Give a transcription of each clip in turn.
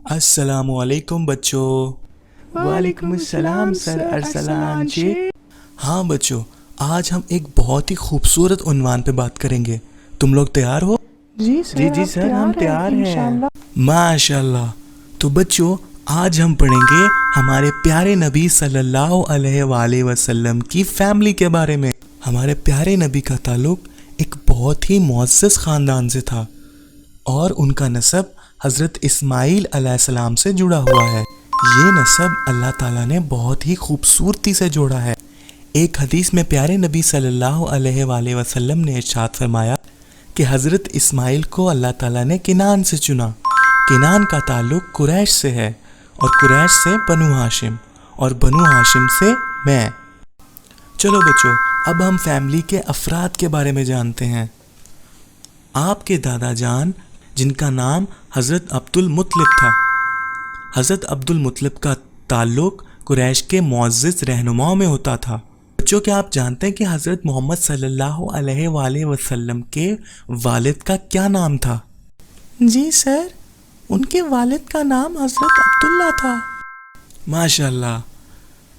السلام علیکم بچوں۔ وعلیکم السلام سر ارسلان جی۔ ہاں بچوں، آج ہم ایک بہت ہی خوبصورت عنوان پہ بات کریں گے۔ تم لوگ تیار ہو؟ جی سر ہم تیار ہیں۔ ماشاء اللہ۔ تو بچوں، آج ہم پڑھیں گے ہمارے پیارے نبی صلی اللہ علیہ وآلہ وسلم کی فیملی کے بارے میں۔ ہمارے پیارے نبی کا تعلق ایک بہت ہی معزز خاندان سے تھا اور ان کا نسب حضرت اسماعیل علیہ السلام سے جڑا ہوا ہے۔ یہ نسب اللہ تعالیٰ نے بہت ہی خوبصورتی سے جوڑا ہے۔ ایک حدیث میں پیارے نبی صلی اللہ علیہ وآلہ وسلم نے ارشاد فرمایا کہ حضرت اسماعیل کو اللہ تعالیٰ نے کنان سے چنا۔ کنان کا تعلق قریش سے ہے اور قریش سے بنو ہاشم اور بنو ہاشم سے میں۔ چلو بچوں، اب ہم فیملی کے افراد کے بارے میں جانتے ہیں۔ آپ کے دادا جان جن کا نام حضرت عبد المطلب تھا، حضرت عبد المطلب کا تعلق قریش کے معزز رہنماؤں میں ہوتا تھا۔ بچوں، کیا آپ جانتے ہیں کہ حضرت محمد صلی اللہ علیہ وآلہ وسلم کے والد کا کیا نام تھا؟ جی سر، ان کے والد کا نام حضرت عبداللہ تھا۔ ماشاء اللہ۔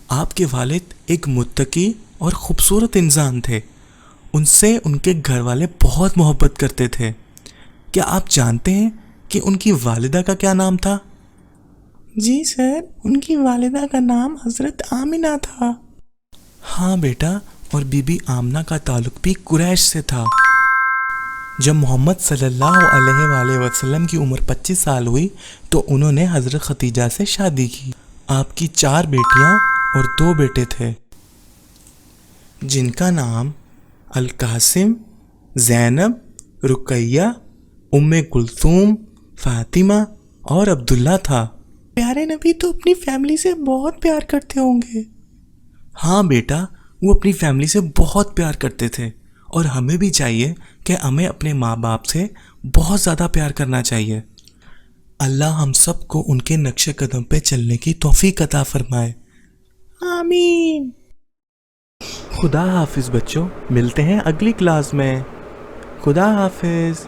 آپ کے والد ایک متقی اور خوبصورت انسان تھے۔ ان سے ان کے گھر والے بہت محبت کرتے تھے۔ کیا آپ جانتے ہیں کہ ان کی والدہ کا کیا نام تھا؟ جی سر، ان کی والدہ کا نام حضرت آمنہ تھا۔ ہاں بیٹا، اور بی بی آمنہ کا تعلق بھی قریش سے تھا۔ جب محمد صلی اللہ علیہ وآلہ وسلم کی عمر 25 سال ہوئی تو انہوں نے حضرت ختیجہ سے شادی کی۔ آپ کی 4 بیٹیاں اور 2 بیٹے تھے جن کا نام القاسم، زینب، رقیہ، ام کلثوم، فاطمہ اور عبداللہ تھا۔ پیارے نبی تو اپنی فیملی سے بہت پیار کرتے ہوں گے۔ ہاں بیٹا، وہ اپنی فیملی سے بہت پیار کرتے تھے اور ہمیں بھی چاہیے کہ ہمیں اپنے ماں باپ سے بہت زیادہ پیار کرنا چاہیے۔ اللہ ہم سب کو ان کے نقش قدم پہ چلنے کی توفیق عطا فرمائے۔ آمین۔ خدا حافظ بچوں، ملتے ہیں اگلی کلاس میں۔ خدا حافظ۔